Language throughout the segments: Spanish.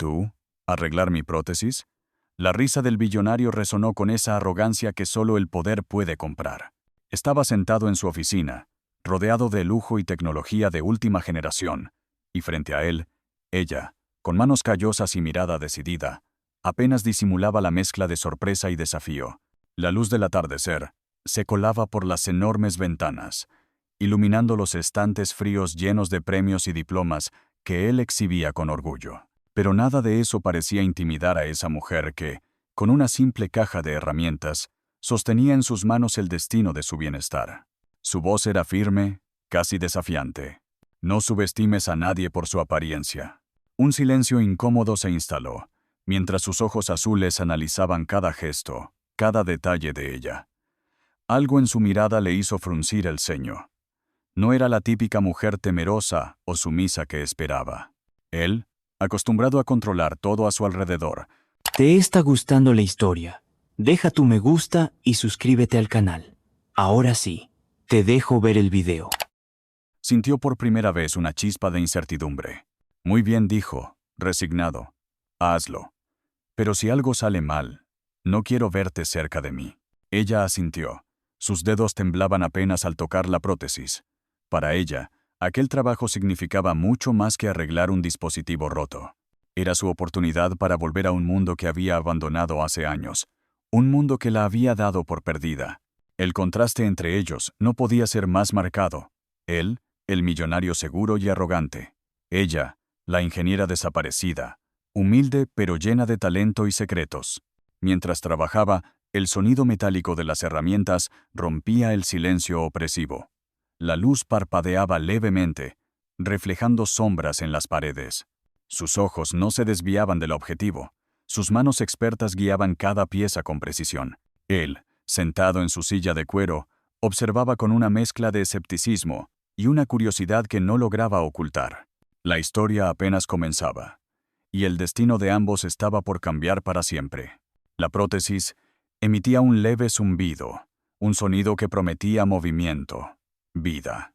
¿Tú? ¿Arreglar mi prótesis? La risa del billonario resonó con esa arrogancia que solo el poder puede comprar. Estaba sentado en su oficina, rodeado de lujo y tecnología de última generación, y frente a él, ella, con manos callosas y mirada decidida, apenas disimulaba la mezcla de sorpresa y desafío. La luz del atardecer se colaba por las enormes ventanas, iluminando los estantes fríos llenos de premios y diplomas que él exhibía con orgullo. Pero nada de eso parecía intimidar a esa mujer que, con una simple caja de herramientas, sostenía en sus manos el destino de su bienestar. Su voz era firme, casi desafiante. No subestimes a nadie por su apariencia. Un silencio incómodo se instaló, mientras sus ojos azules analizaban cada gesto, cada detalle de ella. Algo en su mirada le hizo fruncir el ceño. No era la típica mujer temerosa o sumisa que esperaba. Él, acostumbrado a controlar todo a su alrededor. ¿Te está gustando la historia? Deja tu me gusta y suscríbete al canal. Ahora sí, te dejo ver el video. Sintió por primera vez una chispa de incertidumbre. Muy bien, dijo, resignado. Hazlo. Pero si algo sale mal, no quiero verte cerca de mí. Ella asintió. Sus dedos temblaban apenas al tocar la prótesis. Para ella, aquel trabajo significaba mucho más que arreglar un dispositivo roto. Era su oportunidad para volver a un mundo que había abandonado hace años, un mundo que la había dado por perdida. El contraste entre ellos no podía ser más marcado. Él, el millonario seguro y arrogante. Ella, la ingeniera desaparecida, humilde pero llena de talento y secretos. Mientras trabajaba, el sonido metálico de las herramientas rompía el silencio opresivo. La luz parpadeaba levemente, reflejando sombras en las paredes. Sus ojos no se desviaban del objetivo. Sus manos expertas guiaban cada pieza con precisión. Él, sentado en su silla de cuero, observaba con una mezcla de escepticismo y una curiosidad que no lograba ocultar. La historia apenas comenzaba, y el destino de ambos estaba por cambiar para siempre. La prótesis emitía un leve zumbido, un sonido que prometía movimiento, vida.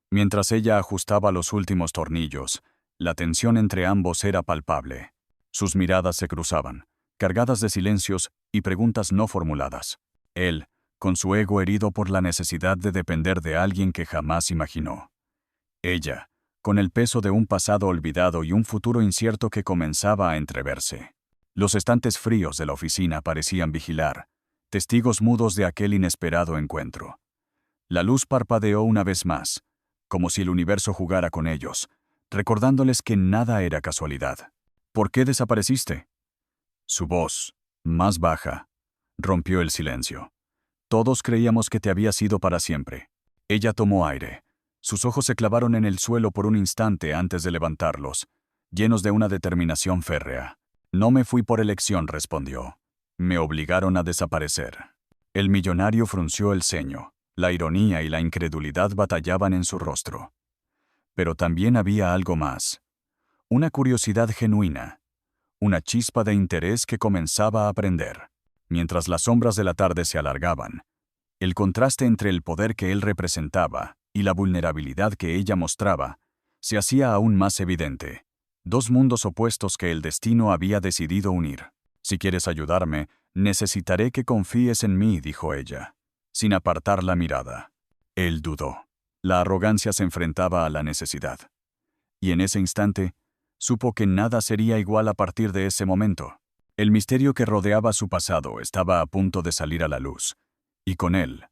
Mientras ella ajustaba los últimos tornillos, la tensión entre ambos era palpable. Sus miradas se cruzaban, cargadas de silencios y preguntas no formuladas. Él, con su ego herido por la necesidad de depender de alguien que jamás imaginó. Ella, con el peso de un pasado olvidado y un futuro incierto que comenzaba a entreverse. Los estantes fríos de la oficina parecían vigilar, testigos mudos de aquel inesperado encuentro. La luz parpadeó una vez más, como si el universo jugara con ellos, recordándoles que nada era casualidad. ¿Por qué desapareciste? Su voz, más baja, rompió el silencio. Todos creíamos que te habías ido para siempre. Ella tomó aire. Sus ojos se clavaron en el suelo por un instante antes de levantarlos, llenos de una determinación férrea. No me fui por elección, respondió. Me obligaron a desaparecer. El millonario frunció el ceño. La ironía y la incredulidad batallaban en su rostro. Pero también había algo más. Una curiosidad genuina. Una chispa de interés que comenzaba a prender. Mientras las sombras de la tarde se alargaban, el contraste entre el poder que él representaba y la vulnerabilidad que ella mostraba se hacía aún más evidente. Dos mundos opuestos que el destino había decidido unir. Si quieres ayudarme, necesitaré que confíes en mí, dijo ella, sin apartar la mirada. Él dudó. La arrogancia se enfrentaba a la necesidad. Y en ese instante, supo que nada sería igual a partir de ese momento. El misterio que rodeaba su pasado estaba a punto de salir a la luz, y con él,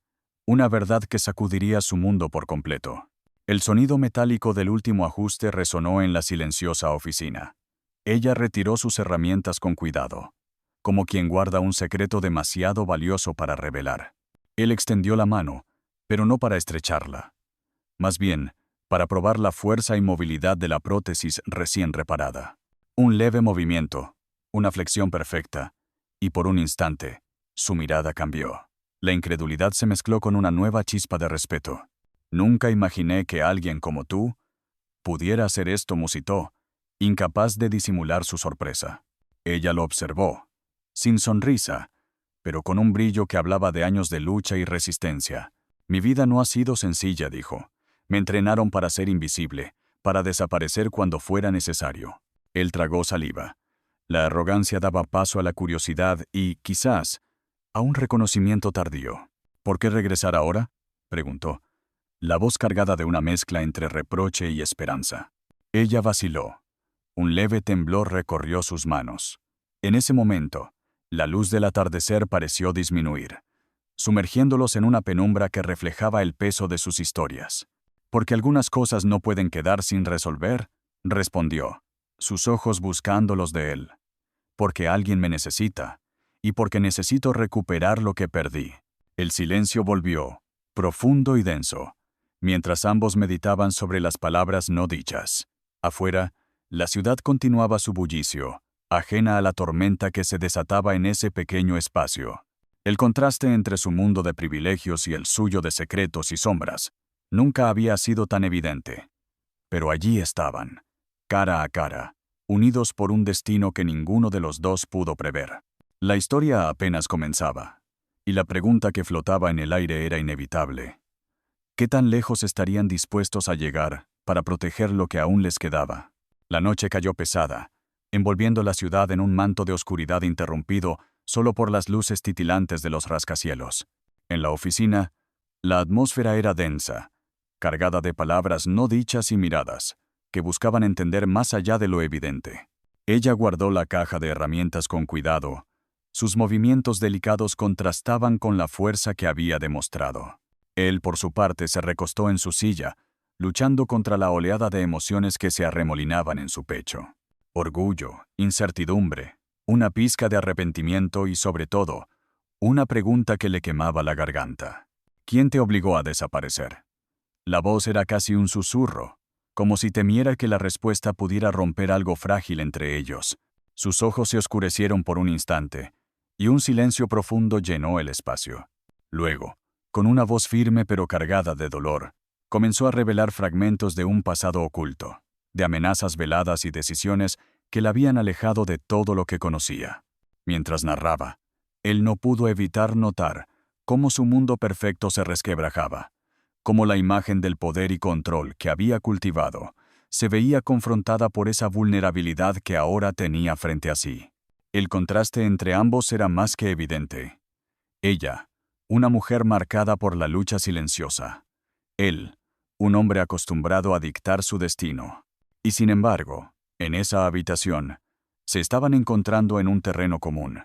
una verdad que sacudiría su mundo por completo. El sonido metálico del último ajuste resonó en la silenciosa oficina. Ella retiró sus herramientas con cuidado, como quien guarda un secreto demasiado valioso para revelar. Él extendió la mano, pero no para estrecharla. Más bien, para probar la fuerza y movilidad de la prótesis recién reparada. Un leve movimiento, una flexión perfecta, y por un instante, su mirada cambió. La incredulidad se mezcló con una nueva chispa de respeto. Nunca imaginé que alguien como tú pudiera hacer esto, musitó, incapaz de disimular su sorpresa. Ella lo observó, sin sonrisa, pero con un brillo que hablaba de años de lucha y resistencia. Mi vida no ha sido sencilla, dijo. Me entrenaron para ser invisible, para desaparecer cuando fuera necesario. Él tragó saliva. La arrogancia daba paso a la curiosidad y, quizás, a un reconocimiento tardío. ¿Por qué regresar ahora?, preguntó, la voz cargada de una mezcla entre reproche y esperanza. Ella vaciló. Un leve temblor recorrió sus manos. En ese momento, la luz del atardecer pareció disminuir, sumergiéndolos en una penumbra que reflejaba el peso de sus historias. «Porque algunas cosas no pueden quedar sin resolver», respondió, sus ojos buscando los de él. «Porque alguien me necesita, y porque necesito recuperar lo que perdí». El silencio volvió, profundo y denso, mientras ambos meditaban sobre las palabras no dichas. Afuera, la ciudad continuaba su bullicio, ajena a la tormenta que se desataba en ese pequeño espacio. El contraste entre su mundo de privilegios y el suyo de secretos y sombras nunca había sido tan evidente. Pero allí estaban, cara a cara, unidos por un destino que ninguno de los dos pudo prever. La historia apenas comenzaba, y la pregunta que flotaba en el aire era inevitable. ¿Qué tan lejos estarían dispuestos a llegar para proteger lo que aún les quedaba? La noche cayó pesada, envolviendo la ciudad en un manto de oscuridad interrumpido solo por las luces titilantes de los rascacielos. En la oficina, la atmósfera era densa, cargada de palabras no dichas y miradas que buscaban entender más allá de lo evidente. Ella guardó la caja de herramientas con cuidado. Sus movimientos delicados contrastaban con la fuerza que había demostrado. Él, por su parte, se recostó en su silla, luchando contra la oleada de emociones que se arremolinaban en su pecho. Orgullo, incertidumbre, una pizca de arrepentimiento y, sobre todo, una pregunta que le quemaba la garganta. ¿Quién te obligó a desaparecer? La voz era casi un susurro, como si temiera que la respuesta pudiera romper algo frágil entre ellos. Sus ojos se oscurecieron por un instante, y un silencio profundo llenó el espacio. Luego, con una voz firme pero cargada de dolor, comenzó a revelar fragmentos de un pasado oculto, de amenazas veladas y decisiones que la habían alejado de todo lo que conocía. Mientras narraba, él no pudo evitar notar cómo su mundo perfecto se resquebrajaba, cómo la imagen del poder y control que había cultivado se veía confrontada por esa vulnerabilidad que ahora tenía frente a sí. El contraste entre ambos era más que evidente. Ella, una mujer marcada por la lucha silenciosa. Él, un hombre acostumbrado a dictar su destino. Y sin embargo, en esa habitación, se estaban encontrando en un terreno común,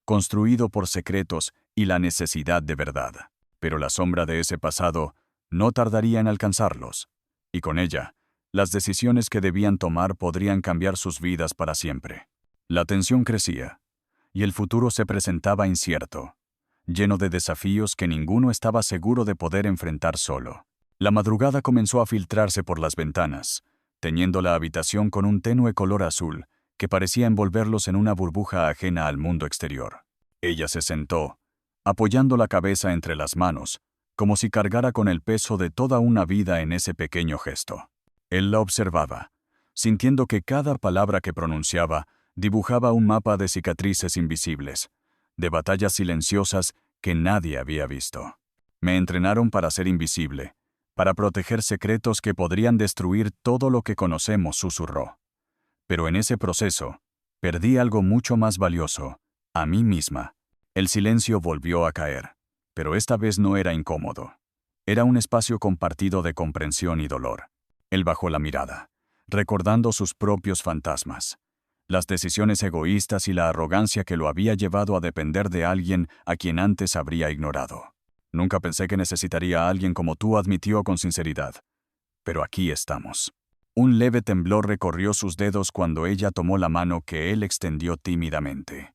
construido por secretos y la necesidad de verdad. Pero la sombra de ese pasado no tardaría en alcanzarlos, y con ella, las decisiones que debían tomar podrían cambiar sus vidas para siempre. La tensión crecía, y el futuro se presentaba incierto, lleno de desafíos que ninguno estaba seguro de poder enfrentar solo. La madrugada comenzó a filtrarse por las ventanas, teñiendo la habitación con un tenue color azul que parecía envolverlos en una burbuja ajena al mundo exterior. Ella se sentó, apoyando la cabeza entre las manos, como si cargara con el peso de toda una vida en ese pequeño gesto. Él la observaba, sintiendo que cada palabra que pronunciaba dibujaba un mapa de cicatrices invisibles, de batallas silenciosas que nadie había visto. Me entrenaron para ser invisible, para proteger secretos que podrían destruir todo lo que conocemos, susurró. Pero en ese proceso, perdí algo mucho más valioso, a mí misma. El silencio volvió a caer, pero esta vez no era incómodo. Era un espacio compartido de comprensión y dolor. Él bajó la mirada, recordando sus propios fantasmas, las decisiones egoístas y la arrogancia que lo había llevado a depender de alguien a quien antes habría ignorado. Nunca pensé que necesitaría a alguien como tú, admitió con sinceridad. Pero aquí estamos. Un leve temblor recorrió sus dedos cuando ella tomó la mano que él extendió tímidamente.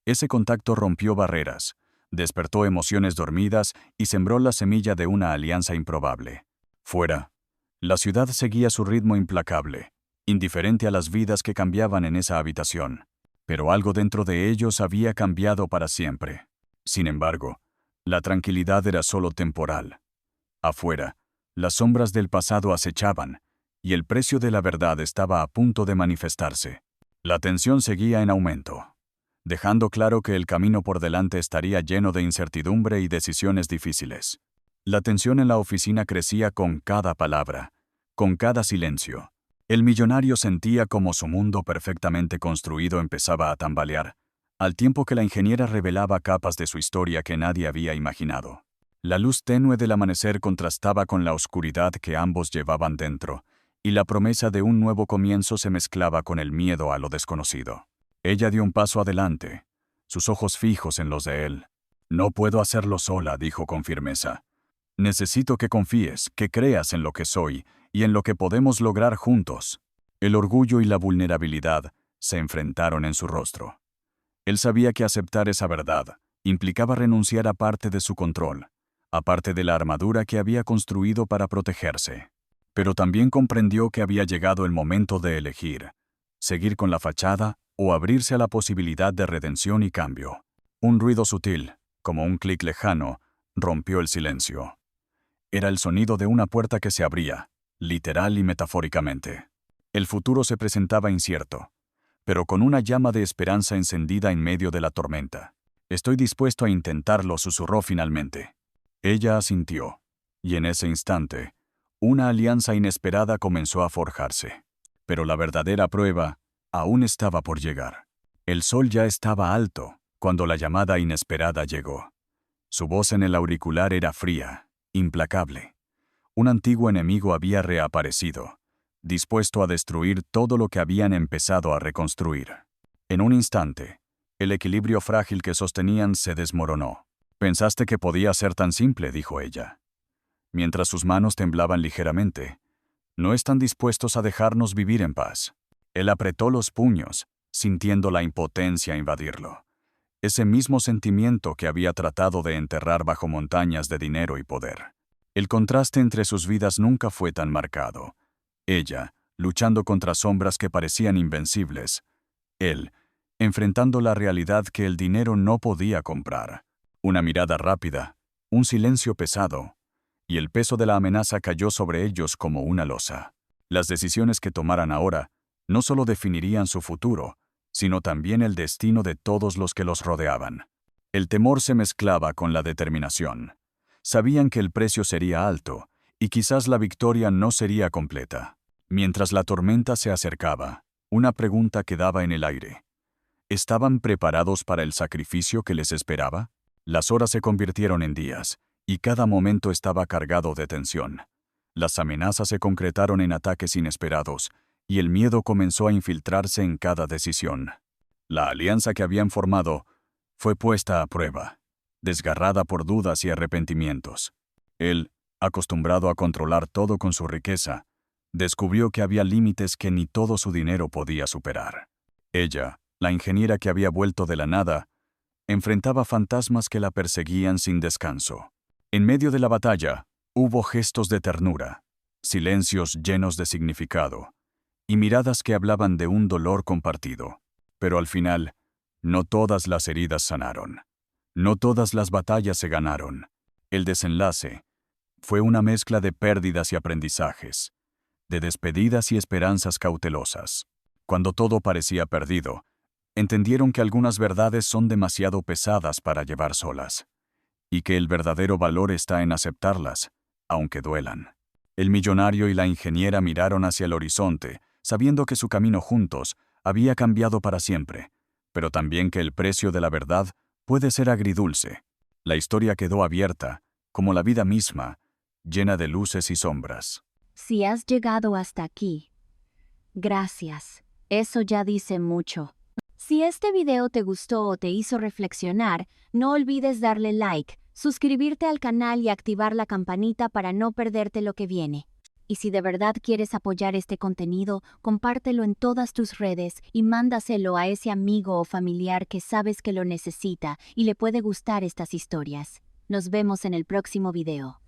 Ese contacto rompió barreras, despertó emociones dormidas y sembró la semilla de una alianza improbable. Fuera, la ciudad seguía su ritmo implacable, indiferente a las vidas que cambiaban en esa habitación. Pero algo dentro de ellos había cambiado para siempre. Sin embargo, la tranquilidad era solo temporal. Afuera, las sombras del pasado acechaban, y el precio de la verdad estaba a punto de manifestarse. La tensión seguía en aumento, dejando claro que el camino por delante estaría lleno de incertidumbre y decisiones difíciles. La tensión en la oficina crecía con cada palabra, con cada silencio, El millonario sentía como su mundo perfectamente construido empezaba a tambalear, al tiempo que la ingeniera revelaba capas de su historia que nadie había imaginado. La luz tenue del amanecer contrastaba con la oscuridad que ambos llevaban dentro, y la promesa de un nuevo comienzo se mezclaba con el miedo a lo desconocido. Ella dio un paso adelante, sus ojos fijos en los de él. «No puedo hacerlo sola», dijo con firmeza. «Necesito que confíes, que creas en lo que soy y en lo que podemos lograr juntos». El orgullo y la vulnerabilidad se enfrentaron en su rostro. Él sabía que aceptar esa verdad implicaba renunciar a parte de su control, a parte de la armadura que había construido para protegerse. Pero también comprendió que había llegado el momento de elegir, seguir con la fachada o abrirse a la posibilidad de redención y cambio. Un ruido sutil, como un clic lejano, rompió el silencio. Era el sonido de una puerta que se abría, literal y metafóricamente. El futuro se presentaba incierto, pero con una llama de esperanza encendida en medio de la tormenta. «Estoy dispuesto a intentarlo», susurró finalmente. Ella asintió, y en ese instante, una alianza inesperada comenzó a forjarse. Pero la verdadera prueba aún estaba por llegar. El sol ya estaba alto cuando la llamada inesperada llegó. Su voz en el auricular era fría, implacable. Un antiguo enemigo había reaparecido, dispuesto a destruir todo lo que habían empezado a reconstruir. En un instante, el equilibrio frágil que sostenían se desmoronó. «Pensaste que podía ser tan simple», dijo ella. Mientras sus manos temblaban ligeramente, «No están dispuestos a dejarnos vivir en paz». Él apretó los puños, sintiendo la impotencia invadirlo. Ese mismo sentimiento que había tratado de enterrar bajo montañas de dinero y poder. El contraste entre sus vidas nunca fue tan marcado. Ella, luchando contra sombras que parecían invencibles. Él, enfrentando la realidad que el dinero no podía comprar. Una mirada rápida, un silencio pesado, y el peso de la amenaza cayó sobre ellos como una losa. Las decisiones que tomaran ahora no solo definirían su futuro, sino también el destino de todos los que los rodeaban. El temor se mezclaba con la determinación. Sabían que el precio sería alto, y quizás la victoria no sería completa. Mientras la tormenta se acercaba, una pregunta quedaba en el aire. ¿Estaban preparados para el sacrificio que les esperaba? Las horas se convirtieron en días, y cada momento estaba cargado de tensión. Las amenazas se concretaron en ataques inesperados, y el miedo comenzó a infiltrarse en cada decisión. La alianza que habían formado fue puesta a prueba, desgarrada por dudas y arrepentimientos. Él, acostumbrado a controlar todo con su riqueza, descubrió que había límites que ni todo su dinero podía superar. Ella, la ingeniera que había vuelto de la nada, enfrentaba fantasmas que la perseguían sin descanso. En medio de la batalla, hubo gestos de ternura, silencios llenos de significado, y miradas que hablaban de un dolor compartido. Pero al final, no todas las heridas sanaron. No todas las batallas se ganaron. El desenlace fue una mezcla de pérdidas y aprendizajes, de despedidas y esperanzas cautelosas. Cuando todo parecía perdido, entendieron que algunas verdades son demasiado pesadas para llevar solas, y que el verdadero valor está en aceptarlas, aunque duelan. El millonario y la ingeniera miraron hacia el horizonte, sabiendo que su camino juntos había cambiado para siempre, pero también que el precio de la verdad puede ser agridulce. La historia quedó abierta, como la vida misma, llena de luces y sombras. Si has llegado hasta aquí, gracias. Eso ya dice mucho. Si este video te gustó o te hizo reflexionar, no olvides darle like, suscribirte al canal y activar la campanita para no perderte lo que viene. Y si de verdad quieres apoyar este contenido, compártelo en todas tus redes y mándaselo a ese amigo o familiar que sabes que lo necesita y le puede gustar estas historias. Nos vemos en el próximo video.